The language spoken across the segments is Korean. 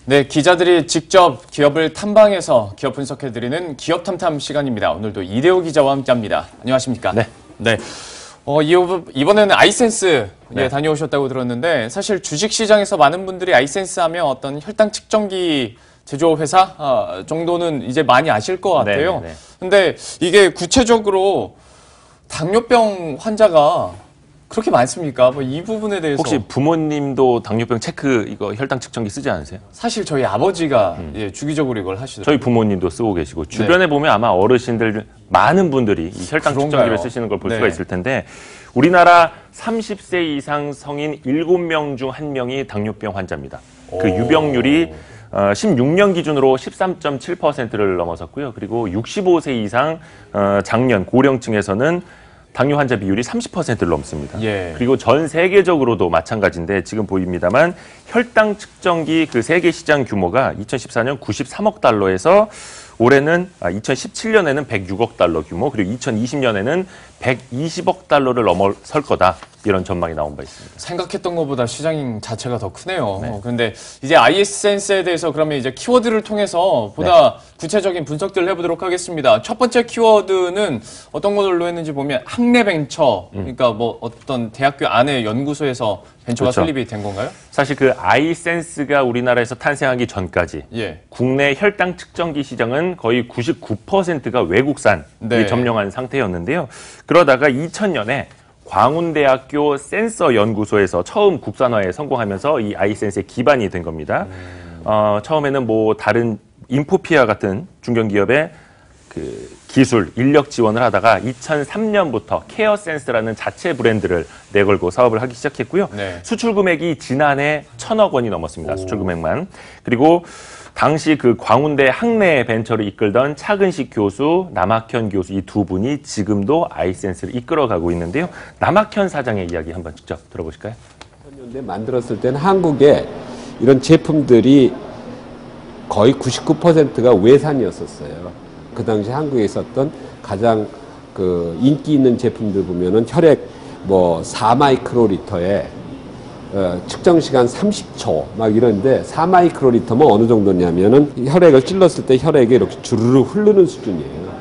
네, 기자들이 직접 기업을 탐방해서 기업 분석해드리는 기업 탐탐 시간입니다. 오늘도 이대호 기자와 함께합니다. 안녕하십니까? 네. 네. 이번에는 아이센스 네. 다녀오셨다고 들었는데 사실 주식시장에서 많은 분들이 아이센스 하면 어떤 혈당 측정기 제조업 회사 정도는 이제 많이 아실 것 같아요. 네. 근데 이게 구체적으로 당뇨병 환자가 그렇게 많습니까? 뭐 이 부분에 대해서 혹시 부모님도 당뇨병 체크 이거 혈당 측정기 쓰지 않으세요? 사실 저희 아버지가 주기적으로 이걸 하시더라고요. 저희 부모님도 쓰고 계시고 주변에 보면 아마 어르신들 많은 분들이 이 혈당 그런가요? 측정기를 쓰시는 걸 볼 수가 네. 있을 텐데 우리나라 30세 이상 성인 7명 중 1명이 당뇨병 환자입니다. 그 유병률이 16년 기준으로 13.7%를 넘어섰고요. 그리고 65세 이상 장년 고령층에서는 당뇨 환자 비율이 30%를 넘습니다. 예. 그리고 전 세계적으로도 마찬가지인데 지금 보입니다만 혈당 측정기 그 세계 시장 규모가 2014년 93억 달러에서 올해는 2017년에는 106억 달러 규모 그리고 2020년에는 120억 달러를 넘어설 거다. 이런 전망이 나온 바 있습니다. 생각했던 것보다 시장 자체가 더 크네요. 네. 그런데 이제 아이센스에 대해서 그러면 이제 키워드를 통해서 보다 구체적인 분석들을 해보도록 하겠습니다. 첫 번째 키워드는 어떤 걸로 했는지 보면 학내벤처, 그러니까 뭐 어떤 대학교 안에 연구소에서 벤처가 그렇죠. 설립이 된 건가요? 사실 그 아이센스가 우리나라에서 탄생하기 전까지 예. 국내 혈당 측정기 시장은 거의 99%가 외국산이 네. 점령한 상태였는데요. 그러다가 2000년에 광운대학교 센서 연구소에서 처음 국산화에 성공하면서 이 아이센스의 기반이 된 겁니다. 처음에는 뭐 다른 인포피아 같은 중견기업의 그 기술, 인력 지원을 하다가 2003년부터 케어센스라는 자체 브랜드를 내걸고 사업을 하기 시작했고요. 네. 수출 금액이 지난해 1,000억 원이 넘었습니다. 수출 금액만. 그리고 당시 그 광운대 학내 벤처를 이끌던 차근식 교수, 남학현 교수 이 두 분이 지금도 아이센스를 이끌어가고 있는데요. 남학현 사장의 이야기 한번 직접 들어보실까요? 2000년대 만들었을 때는 한국에 이런 제품들이 거의 99%가 외산이었었어요. 그 당시 한국에 있었던 가장 그 인기 있는 제품들 보면은 혈액 뭐 4마이크로리터에 측정 시간 30초 막 이런데 4마이크로리터면 어느 정도냐면은 혈액을 찔렀을 때 혈액이 이렇게 주르르 흐르는 수준이에요.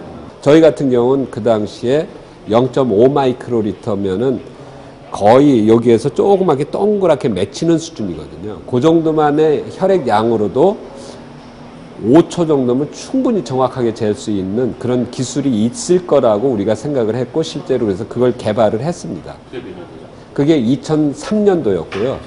저희 같은 경우는 그 당시에 0.5마이크로리터면은 거의 여기에서 조그맣게 동그랗게 맺히는 수준이거든요. 그 정도만의 혈액 양으로도 5초 정도면 충분히 정확하게 잴 수 있는 그런 기술이 있을 거라고 우리가 생각을 했고 실제로 그래서 그걸 개발을 했습니다. 그게 2003년도였고요.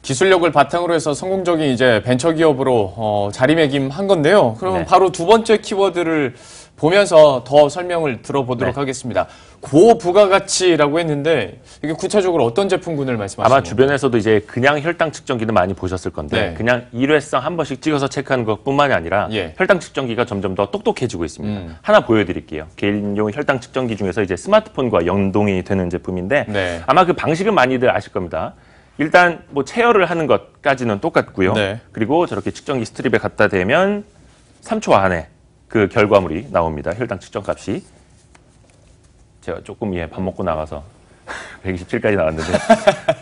기술력을 바탕으로 해서 성공적인 이제 벤처기업으로 자리매김한 건데요. 그러면 네. 바로 두 번째 키워드를 보면서 더 설명을 들어보도록 네. 하겠습니다. 고부가가치라고 했는데 이게 구체적으로 어떤 제품군을 말씀하시는 아마 건가요? 주변에서도 이제 그냥 혈당 측정기는 많이 보셨을 건데 네. 그냥 일회성 한 번씩 찍어서 체크하는 것뿐만이 아니라 예. 혈당 측정기가 점점 더 똑똑해지고 있습니다. 하나 보여드릴게요. 개인용 혈당 측정기 중에서 이제 스마트폰과 연동이 되는 제품인데 네. 아마 그 방식은 많이들 아실 겁니다. 일단 뭐 체열을 하는 것까지는 똑같고요. 네. 그리고 저렇게 측정기 스트립에 갖다 대면 3초 안에 그 결과물이 나옵니다. 혈당 측정 값이. 제가 조금 밥 먹고 나가서 127까지 나왔는데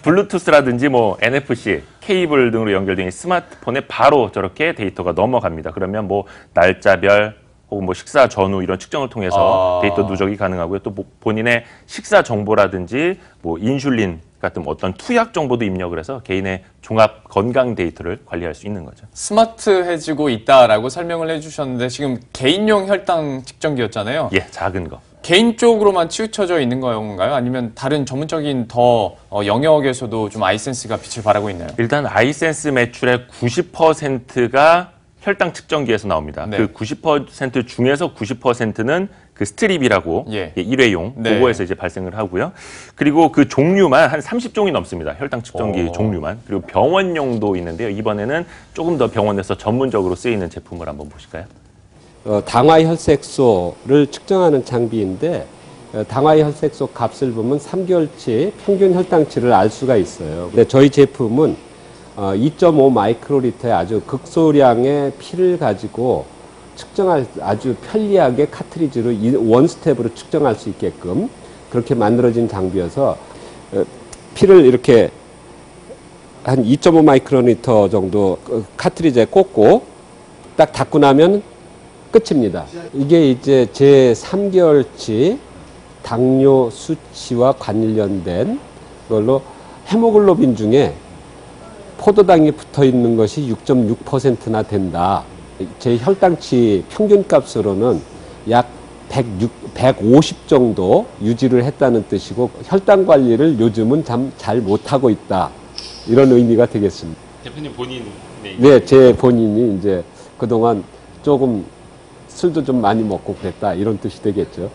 블루투스라든지 뭐 NFC, 케이블 등으로 연결된 스마트폰에 바로 저렇게 데이터가 넘어갑니다. 그러면 뭐 날짜별 혹은 뭐 식사 전후 이런 측정을 통해서 데이터 누적이 가능하고요. 또 본인의 식사 정보라든지 뭐 인슐린 같은 어떤 투약 정보도 입력을 해서 개인의 종합 건강 데이터를 관리할 수 있는 거죠. 스마트해지고 있다라고 설명을 해주셨는데 지금 개인용 혈당 측정기였잖아요. 예, 작은 거. 개인 쪽으로만 치우쳐져 있는 건가요? 아니면 다른 전문적인 더 영역에서도 좀 아이센스가 빛을 발하고 있나요? 일단 아이센스 매출의 90%가 혈당 측정기에서 나옵니다. 네. 그 90% 중에서 90%는 그 스트립이라고 예. 일회용 네. 그거에서 이제 발생을 하고요. 그리고 그 종류만 한 30종이 넘습니다. 혈당 측정기 종류만. 그리고 병원용도 있는데요. 이번에는 조금 더 병원에서 전문적으로 쓰이는 제품을 한번 보실까요? 당화혈색소를 측정하는 장비인데 당화혈색소 값을 보면 3개월치 평균 혈당치를 알 수가 있어요. 근데 저희 제품은 2.5 마이크로리터의 아주 극소량의 피를 가지고 측정할 아주 편리하게 카트리지로 원 스텝으로 측정할 수 있게끔 그렇게 만들어진 장비여서 피를 이렇게 한 2.5 마이크로리터 정도 카트리지에 꽂고 딱 닫고 나면 끝입니다. 이게 이제 제 3개월치 당뇨 수치와 관련된 걸로 헤모글로빈 중에 포도당이 붙어 있는 것이 6.6%나 된다. 제 혈당치 평균 값으로는 약 150 정도 유지를 했다는 뜻이고 혈당 관리를 요즘은 참 잘 못하고 있다. 이런 의미가 되겠습니다. 대표님 본인 네, 제 본인이 이제 그동안 조금 술도 좀 많이 먹고 그랬다. 이런 뜻이 되겠죠.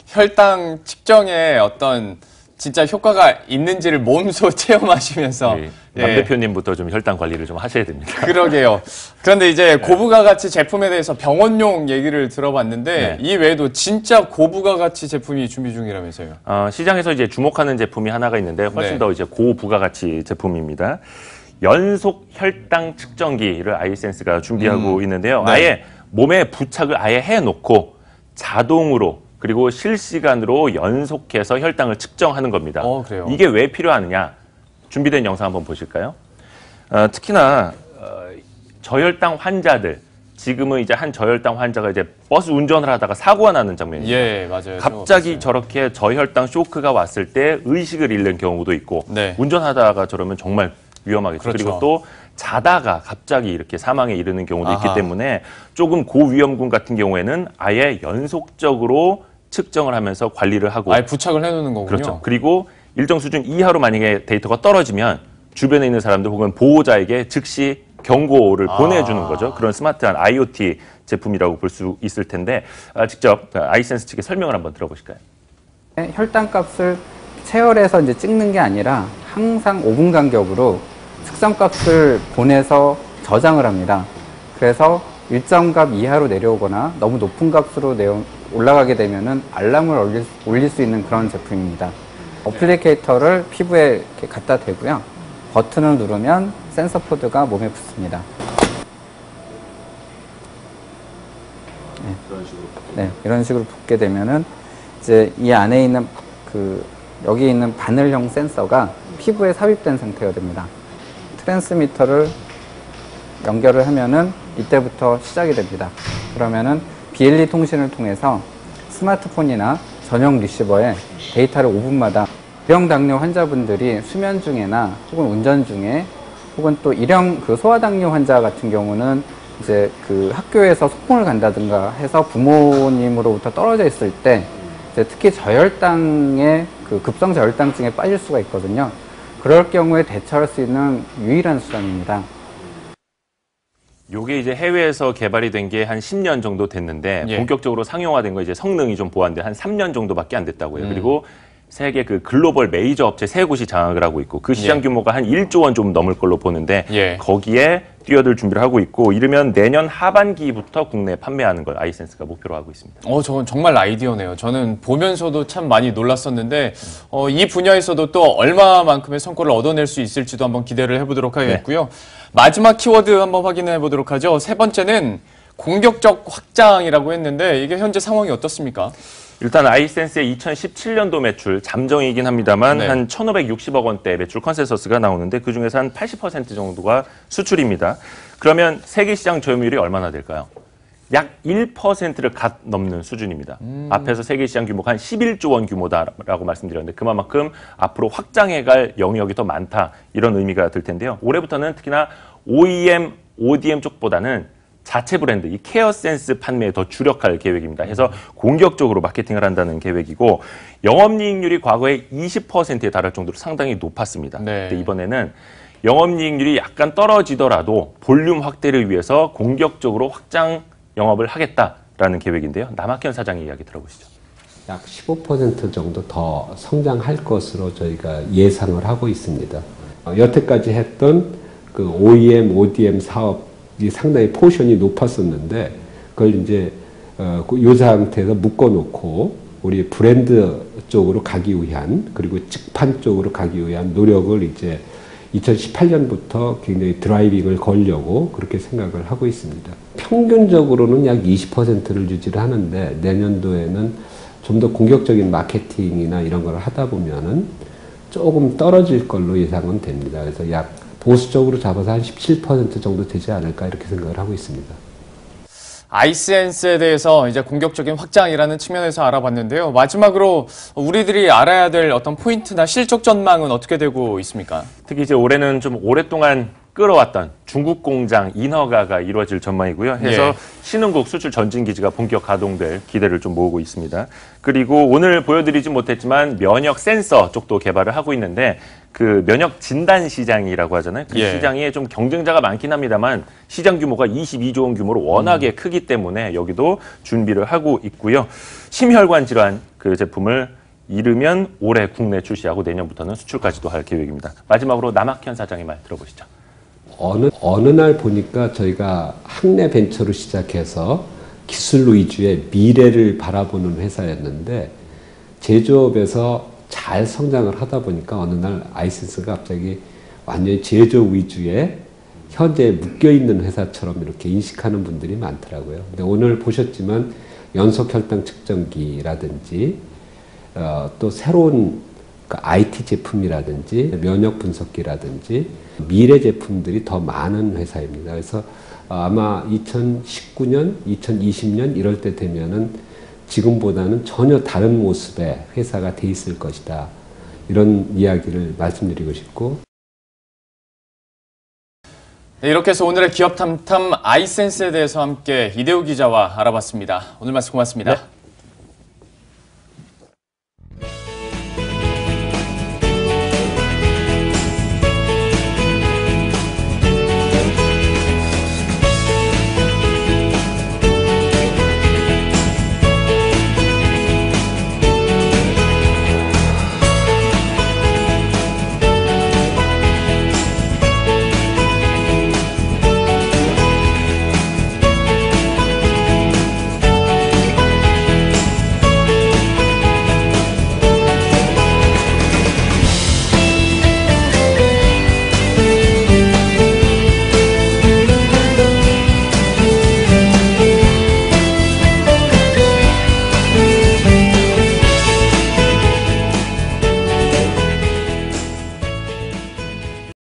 혈당 측정에 어떤 진짜 효과가 있는지를 몸소 체험하시면서 남 대표님부터 좀 혈당 관리를 좀 하셔야 됩니다. 그러게요. 그런데 이제 고부가 가치 제품에 대해서 병원용 얘기를 들어봤는데 이 외에도 진짜 고부가 가치 제품이 준비 중이라면서요. 시장에서 이제 주목하는 제품이 하나가 있는데 훨씬 네. 더 이제 고부가가치 제품입니다. 연속 혈당 측정기를 아이센스가 준비하고 있는데요. 네. 아예 몸에 부착을 아예 해놓고 자동으로 그리고 실시간으로 연속해서 혈당을 측정하는 겁니다. 그래요? 이게 왜 필요하느냐? 준비된 영상 한번 보실까요? 특히나 저혈당 환자들, 지금은 이제 한 저혈당 환자가 이제 버스 운전을 하다가 사고가 나는 장면입니다. 예, 맞아요. 갑자기 저렇게 저혈당 쇼크가 왔을 때 의식을 잃는 경우도 있고 네. 운전하다가 저러면 정말 위험하겠죠. 그렇죠. 그리고 또 자다가 갑자기 이렇게 사망에 이르는 경우도 아하. 있기 때문에 조금 고위험군 같은 경우에는 아예 연속적으로 측정을 하면서 관리를 하고 아예 부착을 해놓는 거군요. 그렇죠. 그리고 일정 수준 이하로 만약에 데이터가 떨어지면 주변에 있는 사람들 혹은 보호자에게 즉시 경고를 보내주는 거죠. 그런 스마트한 IoT 제품이라고 볼 수 있을 텐데 직접 아이센스 측의 설명을 한번 들어보실까요? 혈당값을 체열해서 이제 찍는 게 아니라 항상 5분 간격으로 측정값을 보내서 저장을 합니다. 그래서 일정 값 이하로 내려오거나 너무 높은 값으로 올라가게 되면은 알람을 올릴 수 있는 그런 제품입니다. 어플리케이터를 피부에 이렇게 갖다 대고요. 버튼을 누르면 센서 포드가 몸에 붙습니다. 네, 이런 식으로 붙게 되면은 이제 이 안에 있는 여기 있는 바늘형 센서가 피부에 삽입된 상태가 됩니다. 트랜스미터를 연결을 하면은 이때부터 시작이 됩니다. 그러면은 BLE 통신을 통해서 스마트폰이나 전용 리시버에 데이터를 5분마다 일형 당뇨 환자분들이 수면 중에나 혹은 운전 중에 혹은 또 일형 소아당뇨 환자 같은 경우는 이제 학교에서 소풍을 간다든가 해서 부모님으로부터 떨어져 있을 때 이제 특히 저혈당의 급성 저혈당증에 빠질 수가 있거든요. 그럴 경우에 대처할 수 있는 유일한 수단입니다. 요게 이제 해외에서 개발이 된 게 한 10년 정도 됐는데 본격적으로 상용화된 거 이제 성능이 좀 보완돼 한 3년 정도밖에 안 됐다고 해요. 그리고 세계 글로벌 메이저 업체 3곳이 장악을 하고 있고 그 시장 규모가 한 1조 원 좀 넘을 걸로 보는데 거기에 뛰어들 준비를 하고 있고 이르면 내년 하반기부터 국내에 판매하는 걸 아이센스가 목표로 하고 있습니다. 저건 정말 아이디어네요. 저는 보면서도 참 많이 놀랐었는데 이 분야에서도 또 얼마만큼의 성과를 얻어낼 수 있을지도 한번 기대를 해보도록 하겠고요. 마지막 키워드 한번 확인해 보도록 하죠. 세 번째는 공격적 확장이라고 했는데 이게 현재 상황이 어떻습니까? 일단 아이센스의 2017년도 매출 잠정이긴 합니다만 한 1,560억 원대 매출 컨센서스가 나오는데 그중에서 한 80% 정도가 수출입니다. 그러면 세계 시장 점유율이 얼마나 될까요? 약 1%를 갓 넘는 수준입니다. 앞에서 세계 시장 규모가 한 11조 원 규모다라고 말씀드렸는데 그만큼 앞으로 확장해갈 영역이 더 많다 이런 의미가 들 텐데요. 올해부터는 특히나 OEM, ODM 쪽보다는 자체 브랜드, 이 케어센스 판매에 더 주력할 계획입니다. 해서 공격적으로 마케팅을 한다는 계획이고 영업이익률이 과거에 20%에 달할 정도로 상당히 높았습니다. 근데 이번에는 영업이익률이 약간 떨어지더라도 볼륨 확대를 위해서 공격적으로 확장 영업을 하겠다라는 계획인데요. 남학현 사장의 이야기 들어보시죠. 약 15% 정도 더 성장할 것으로 저희가 예상을 하고 있습니다. 여태까지 했던 OEM, ODM 사업이 상당히 포션이 높았었는데 그걸 이제 이 상태에서 묶어놓고 우리 브랜드 쪽으로 가기 위한 그리고 직판 쪽으로 가기 위한 노력을 이제 2018년부터 굉장히 드라이빙을 걸려고 그렇게 생각을 하고 있습니다. 평균적으로는 약 20%를 유지를 하는데 내년도에는 좀 더 공격적인 마케팅이나 이런 걸 하다 보면은 조금 떨어질 걸로 예상은 됩니다. 그래서 약 보수적으로 잡아서 한 17% 정도 되지 않을까 이렇게 생각을 하고 있습니다. 아이센스에 대해서 이제 공격적인 확장이라는 측면에서 알아봤는데요. 마지막으로 우리들이 알아야 될 어떤 포인트나 실적 전망은 어떻게 되고 있습니까? 특히 이제 올해는 좀 오랫동안 끌어왔던 중국 공장 인허가가 이루어질 전망이고요. 해서 예. 신흥국 수출 전진 기지가 본격 가동될 기대를 좀 모으고 있습니다. 그리고 오늘 보여드리진 못했지만 면역 센서 쪽도 개발을 하고 있는데 그 면역 진단 시장이라고 하잖아요. 그 예. 시장에 좀 경쟁자가 많긴 합니다만 시장 규모가 22조 원 규모로 워낙에 크기 때문에 여기도 준비를 하고 있고요. 심혈관 질환 그 제품을 이르면 올해 국내 출시하고 내년부터는 수출까지도 할 계획입니다. 마지막으로 남학현 사장의 말 들어보시죠. 어느 날 보니까 저희가 학내 벤처로 시작해서 기술 위주의 미래를 바라보는 회사였는데 제조업에서 잘 성장을 하다 보니까 어느 날 아이센스가 갑자기 완전히 제조 위주의 현재 묶여있는 회사처럼 이렇게 인식하는 분들이 많더라고요. 근데 오늘 보셨지만 연속 혈당 측정기라든지 또 새로운 IT 제품이라든지 면역 분석기라든지 미래 제품들이 더 많은 회사입니다. 그래서 아마 2019년, 2020년 이럴 때 되면은 지금보다는 전혀 다른 모습의 회사가 돼 있을 것이다. 이런 이야기를 말씀드리고 싶고. 네, 이렇게 해서 오늘의 기업 탐탐 아이센스에 대해서 함께 이대우 기자와 알아봤습니다. 오늘 말씀 고맙습니다. 네.